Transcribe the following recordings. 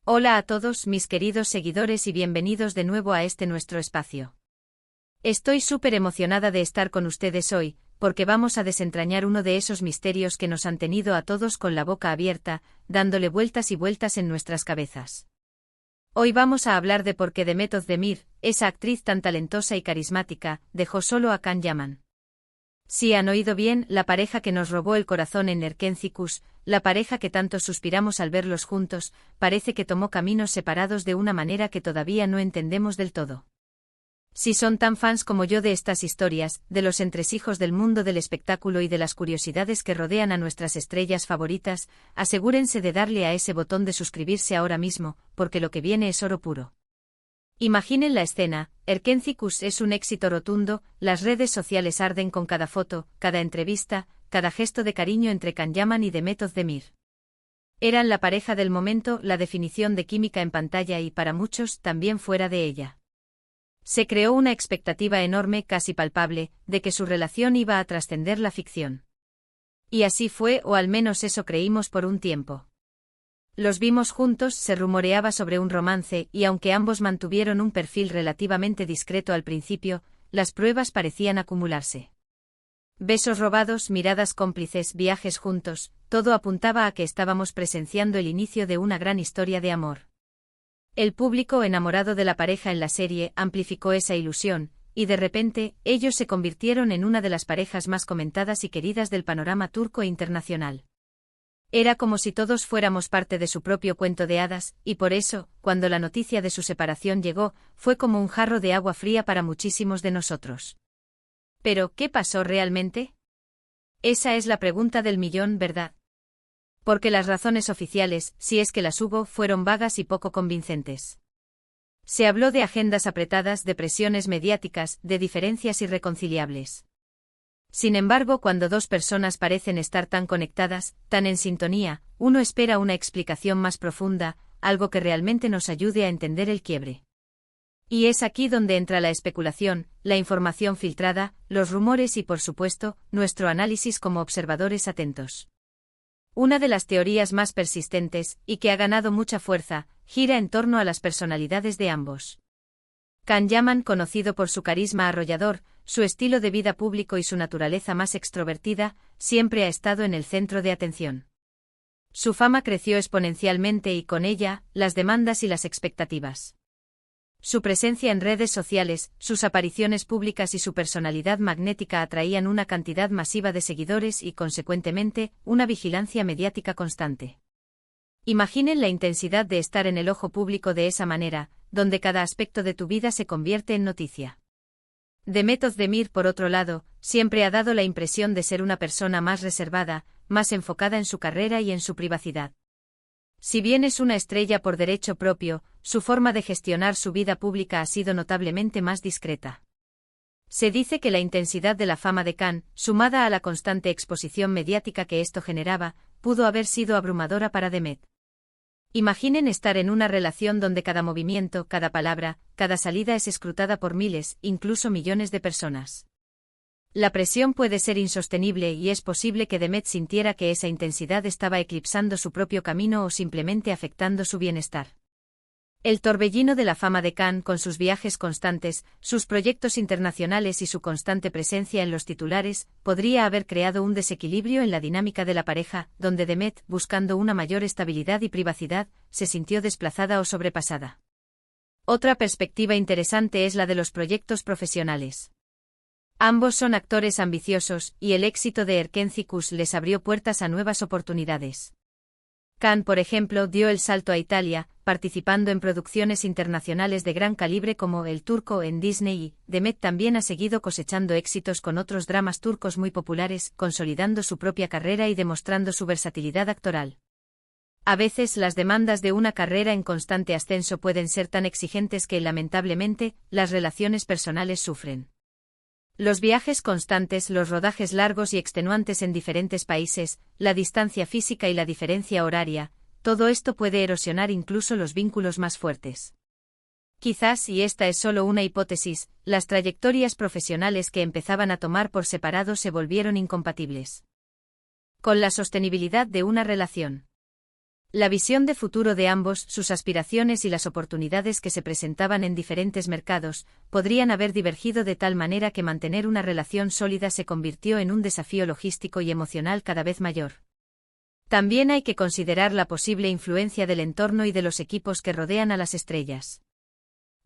Hola a todos mis queridos seguidores y bienvenidos de nuevo a este nuestro espacio. Estoy súper emocionada de estar con ustedes hoy, porque vamos a desentrañar uno de esos misterios que nos han tenido a todos con la boca abierta, dándole vueltas y vueltas en nuestras cabezas. Hoy vamos a hablar de por qué Demet Özdemir, esa actriz tan talentosa y carismática, dejó solo a Can Yaman. Sí han oído bien, la pareja que nos robó el corazón en Erkenci Kuş, la pareja que tanto suspiramos al verlos juntos, parece que tomó caminos separados de una manera que todavía no entendemos del todo. Si son tan fans como yo de estas historias, de los entresijos del mundo del espectáculo y de las curiosidades que rodean a nuestras estrellas favoritas, asegúrense de darle a ese botón de suscribirse ahora mismo, porque lo que viene es oro puro. Imaginen la escena, Erkenci Kuş es un éxito rotundo, las redes sociales arden con cada foto, cada entrevista, cada gesto de cariño entre Can Yaman y Demet Özdemir. Eran la pareja del momento, la definición de química en pantalla y para muchos, también fuera de ella. Se creó una expectativa enorme, casi palpable, de que su relación iba a trascender la ficción. Y así fue, o al menos eso creímos por un tiempo. Los vimos juntos, se rumoreaba sobre un romance, y aunque ambos mantuvieron un perfil relativamente discreto al principio, las pruebas parecían acumularse. Besos robados, miradas cómplices, viajes juntos, todo apuntaba a que estábamos presenciando el inicio de una gran historia de amor. El público enamorado de la pareja en la serie amplificó esa ilusión, y de repente, ellos se convirtieron en una de las parejas más comentadas y queridas del panorama turco e internacional. Era como si todos fuéramos parte de su propio cuento de hadas, y por eso, cuando la noticia de su separación llegó, fue como un jarro de agua fría para muchísimos de nosotros. Pero, ¿qué pasó realmente? Esa es la pregunta del millón, ¿verdad? Porque las razones oficiales, si es que las hubo, fueron vagas y poco convincentes. Se habló de agendas apretadas, de presiones mediáticas, de diferencias irreconciliables. Sin embargo, cuando dos personas parecen estar tan conectadas, tan en sintonía, uno espera una explicación más profunda, algo que realmente nos ayude a entender el quiebre. Y es aquí donde entra la especulación, la información filtrada, los rumores y, por supuesto, nuestro análisis como observadores atentos. Una de las teorías más persistentes, y que ha ganado mucha fuerza, gira en torno a las personalidades de ambos. Can Yaman, conocido por su carisma arrollador, su estilo de vida público y su naturaleza más extrovertida, siempre ha estado en el centro de atención. Su fama creció exponencialmente y con ella, las demandas y las expectativas. Su presencia en redes sociales, sus apariciones públicas y su personalidad magnética atraían una cantidad masiva de seguidores y, consecuentemente, una vigilancia mediática constante. Imaginen la intensidad de estar en el ojo público de esa manera, donde cada aspecto de tu vida se convierte en noticia. Demet Özdemir, por otro lado, siempre ha dado la impresión de ser una persona más reservada, más enfocada en su carrera y en su privacidad. Si bien es una estrella por derecho propio, su forma de gestionar su vida pública ha sido notablemente más discreta. Se dice que la intensidad de la fama de Can, sumada a la constante exposición mediática que esto generaba, pudo haber sido abrumadora para Demet. Imaginen estar en una relación donde cada movimiento, cada palabra, cada salida es escrutada por miles, incluso millones de personas. La presión puede ser insostenible y es posible que Demet sintiera que esa intensidad estaba eclipsando su propio camino o simplemente afectando su bienestar. El torbellino de la fama de Can, con sus viajes constantes, sus proyectos internacionales y su constante presencia en los titulares, podría haber creado un desequilibrio en la dinámica de la pareja, donde Demet, buscando una mayor estabilidad y privacidad, se sintió desplazada o sobrepasada. Otra perspectiva interesante es la de los proyectos profesionales. Ambos son actores ambiciosos, y el éxito de Erkenci Kuş les abrió puertas a nuevas oportunidades. Can, por ejemplo, dio el salto a Italia, participando en producciones internacionales de gran calibre como El Turco en Disney y Demet también ha seguido cosechando éxitos con otros dramas turcos muy populares, consolidando su propia carrera y demostrando su versatilidad actoral. A veces las demandas de una carrera en constante ascenso pueden ser tan exigentes que, lamentablemente, las relaciones personales sufren. Los viajes constantes, los rodajes largos y extenuantes en diferentes países, la distancia física y la diferencia horaria, todo esto puede erosionar incluso los vínculos más fuertes. Quizás, y esta es solo una hipótesis, las trayectorias profesionales que empezaban a tomar por separado se volvieron incompatibles con la sostenibilidad de una relación. La visión de futuro de ambos, sus aspiraciones y las oportunidades que se presentaban en diferentes mercados, podrían haber divergido de tal manera que mantener una relación sólida se convirtió en un desafío logístico y emocional cada vez mayor. También hay que considerar la posible influencia del entorno y de los equipos que rodean a las estrellas.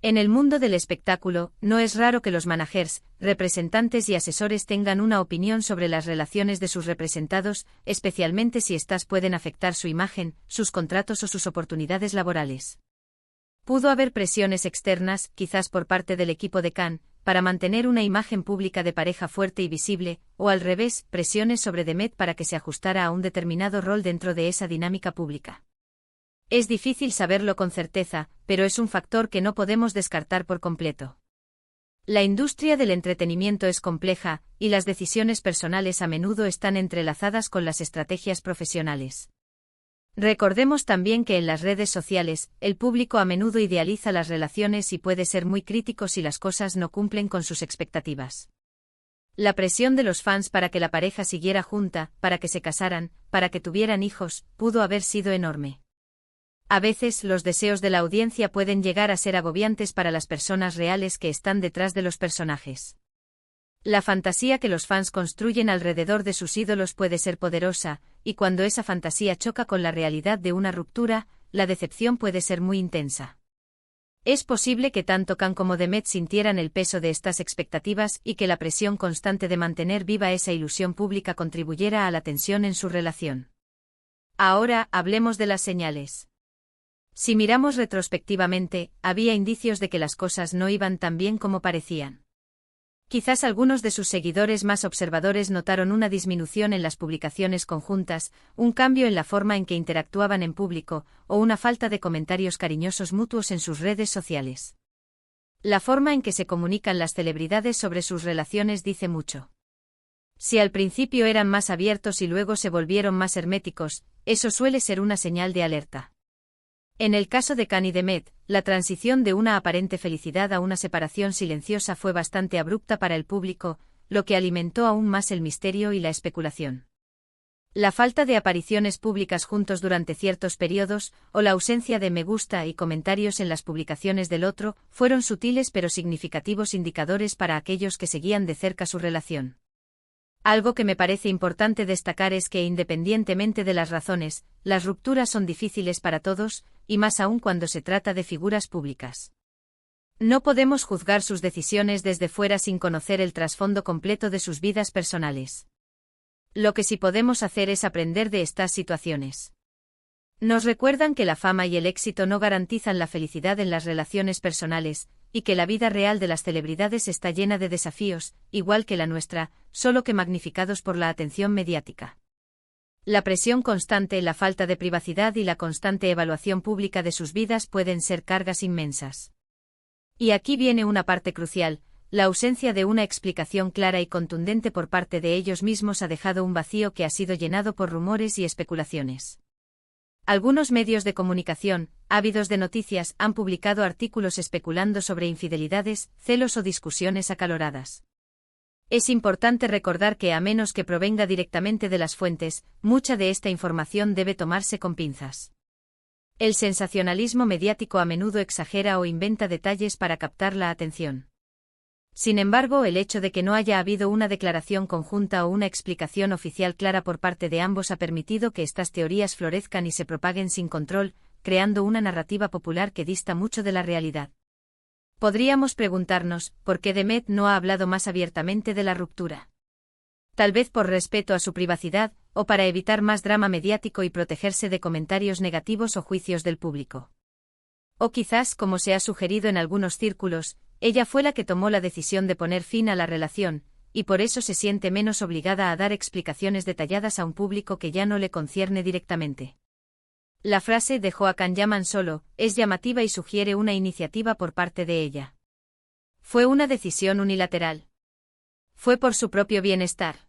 En el mundo del espectáculo, no es raro que los managers, representantes y asesores tengan una opinión sobre las relaciones de sus representados, especialmente si éstas pueden afectar su imagen, sus contratos o sus oportunidades laborales. Pudo haber presiones externas, quizás por parte del equipo de Khan, para mantener una imagen pública de pareja fuerte y visible, o al revés, presiones sobre Demet para que se ajustara a un determinado rol dentro de esa dinámica pública. Es difícil saberlo con certeza, pero es un factor que no podemos descartar por completo. La industria del entretenimiento es compleja, y las decisiones personales a menudo están entrelazadas con las estrategias profesionales. Recordemos también que en las redes sociales, el público a menudo idealiza las relaciones y puede ser muy crítico si las cosas no cumplen con sus expectativas. La presión de los fans para que la pareja siguiera junta, para que se casaran, para que tuvieran hijos, pudo haber sido enorme. A veces los deseos de la audiencia pueden llegar a ser agobiantes para las personas reales que están detrás de los personajes. La fantasía que los fans construyen alrededor de sus ídolos puede ser poderosa, y cuando esa fantasía choca con la realidad de una ruptura, la decepción puede ser muy intensa. Es posible que tanto Khan como Demet sintieran el peso de estas expectativas y que la presión constante de mantener viva esa ilusión pública contribuyera a la tensión en su relación. Ahora, hablemos de las señales. Si miramos retrospectivamente, había indicios de que las cosas no iban tan bien como parecían. Quizás algunos de sus seguidores más observadores notaron una disminución en las publicaciones conjuntas, un cambio en la forma en que interactuaban en público, o una falta de comentarios cariñosos mutuos en sus redes sociales. La forma en que se comunican las celebridades sobre sus relaciones dice mucho. Si al principio eran más abiertos y luego se volvieron más herméticos, eso suele ser una señal de alerta. En el caso de Khan y Demet, la transición de una aparente felicidad a una separación silenciosa fue bastante abrupta para el público, lo que alimentó aún más el misterio y la especulación. La falta de apariciones públicas juntos durante ciertos periodos, o la ausencia de me gusta y comentarios en las publicaciones del otro, fueron sutiles pero significativos indicadores para aquellos que seguían de cerca su relación. Algo que me parece importante destacar es que independientemente de las razones, las rupturas son difíciles para todos, y más aún cuando se trata de figuras públicas. No podemos juzgar sus decisiones desde fuera sin conocer el trasfondo completo de sus vidas personales. Lo que sí podemos hacer es aprender de estas situaciones. Nos recuerdan que la fama y el éxito no garantizan la felicidad en las relaciones personales, y que la vida real de las celebridades está llena de desafíos, igual que la nuestra, solo que magnificados por la atención mediática. La presión constante, la falta de privacidad y la constante evaluación pública de sus vidas pueden ser cargas inmensas. Y aquí viene una parte crucial: la ausencia de una explicación clara y contundente por parte de ellos mismos ha dejado un vacío que ha sido llenado por rumores y especulaciones. Algunos medios de comunicación, ávidos de noticias, han publicado artículos especulando sobre infidelidades, celos o discusiones acaloradas. Es importante recordar que a menos que provenga directamente de las fuentes, mucha de esta información debe tomarse con pinzas. El sensacionalismo mediático a menudo exagera o inventa detalles para captar la atención. Sin embargo, el hecho de que no haya habido una declaración conjunta o una explicación oficial clara por parte de ambos ha permitido que estas teorías florezcan y se propaguen sin control, creando una narrativa popular que dista mucho de la realidad. Podríamos preguntarnos, ¿por qué Demet no ha hablado más abiertamente de la ruptura? Tal vez por respeto a su privacidad, o para evitar más drama mediático y protegerse de comentarios negativos o juicios del público. O quizás, como se ha sugerido en algunos círculos, ella fue la que tomó la decisión de poner fin a la relación, y por eso se siente menos obligada a dar explicaciones detalladas a un público que ya no le concierne directamente. La frase "dejó a Khan Yaman solo" es llamativa y sugiere una iniciativa por parte de ella. Fue una decisión unilateral. Fue por su propio bienestar.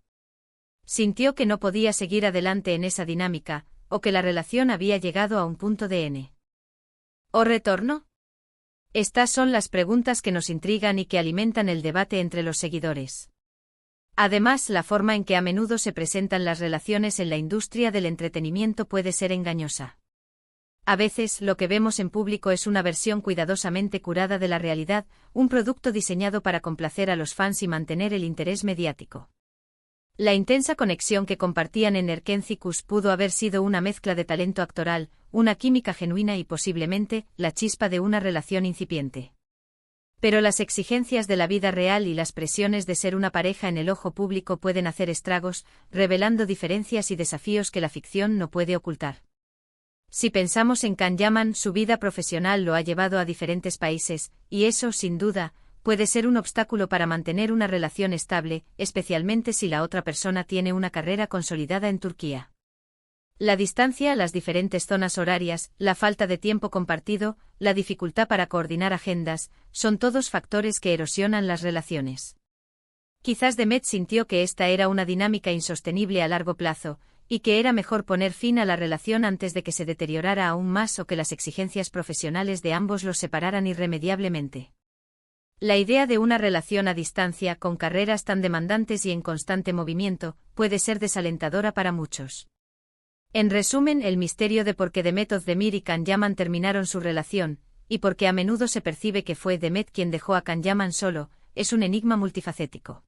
Sintió que no podía seguir adelante en esa dinámica, o que la relación había llegado a un punto de N. ¿O retorno? Estas son las preguntas que nos intrigan y que alimentan el debate entre los seguidores. Además, la forma en que a menudo se presentan las relaciones en la industria del entretenimiento puede ser engañosa. A veces, lo que vemos en público es una versión cuidadosamente curada de la realidad, un producto diseñado para complacer a los fans y mantener el interés mediático. La intensa conexión que compartían en Erkencicus pudo haber sido una mezcla de talento actoral, una química genuina y posiblemente, la chispa de una relación incipiente. Pero las exigencias de la vida real y las presiones de ser una pareja en el ojo público pueden hacer estragos, revelando diferencias y desafíos que la ficción no puede ocultar. Si pensamos en Can Yaman, su vida profesional lo ha llevado a diferentes países, y eso, sin duda, puede ser un obstáculo para mantener una relación estable, especialmente si la otra persona tiene una carrera consolidada en Turquía. La distancia, las diferentes zonas horarias, la falta de tiempo compartido, la dificultad para coordinar agendas, son todos factores que erosionan las relaciones. Quizás Demet sintió que esta era una dinámica insostenible a largo plazo, y que era mejor poner fin a la relación antes de que se deteriorara aún más o que las exigencias profesionales de ambos los separaran irremediablemente. La idea de una relación a distancia con carreras tan demandantes y en constante movimiento puede ser desalentadora para muchos. En resumen, el misterio de por qué Demet Özdemir y Can Yaman terminaron su relación, y por qué a menudo se percibe que fue Demet quien dejó a Can Yaman solo, es un enigma multifacético.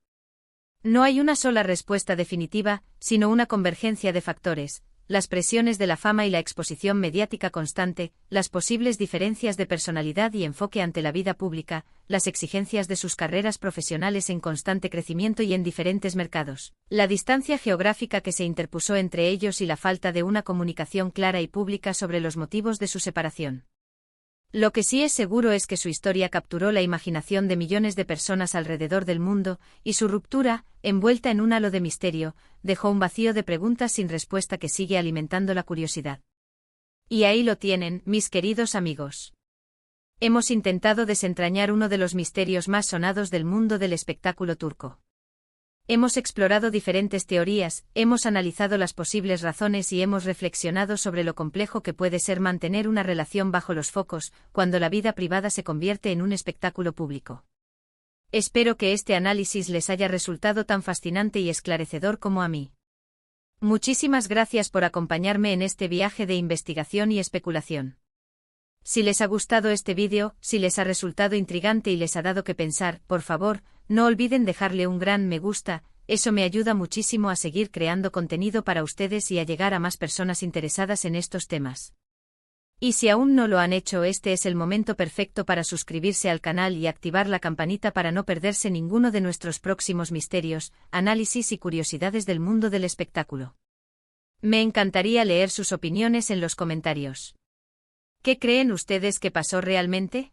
No hay una sola respuesta definitiva, sino una convergencia de factores, las presiones de la fama y la exposición mediática constante, las posibles diferencias de personalidad y enfoque ante la vida pública, las exigencias de sus carreras profesionales en constante crecimiento y en diferentes mercados, la distancia geográfica que se interpuso entre ellos y la falta de una comunicación clara y pública sobre los motivos de su separación. Lo que sí es seguro es que su historia capturó la imaginación de millones de personas alrededor del mundo, y su ruptura, envuelta en un halo de misterio, dejó un vacío de preguntas sin respuesta que sigue alimentando la curiosidad. Y ahí lo tienen, mis queridos amigos. Hemos intentado desentrañar uno de los misterios más sonados del mundo del espectáculo turco. Hemos explorado diferentes teorías, hemos analizado las posibles razones y hemos reflexionado sobre lo complejo que puede ser mantener una relación bajo los focos, cuando la vida privada se convierte en un espectáculo público. Espero que este análisis les haya resultado tan fascinante y esclarecedor como a mí. Muchísimas gracias por acompañarme en este viaje de investigación y especulación. Si les ha gustado este vídeo, si les ha resultado intrigante y les ha dado que pensar, por favor, no olviden dejarle un gran me gusta, eso me ayuda muchísimo a seguir creando contenido para ustedes y a llegar a más personas interesadas en estos temas. Y si aún no lo han hecho, este es el momento perfecto para suscribirse al canal y activar la campanita para no perderse ninguno de nuestros próximos misterios, análisis y curiosidades del mundo del espectáculo. Me encantaría leer sus opiniones en los comentarios. ¿Qué creen ustedes que pasó realmente?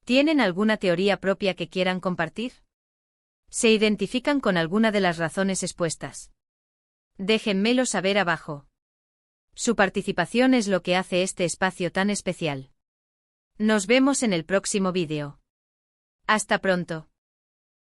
¿Tienen alguna teoría propia que quieran compartir? ¿Se identifican con alguna de las razones expuestas? Déjenmelo saber abajo. Su participación es lo que hace este espacio tan especial. Nos vemos en el próximo vídeo. Hasta pronto.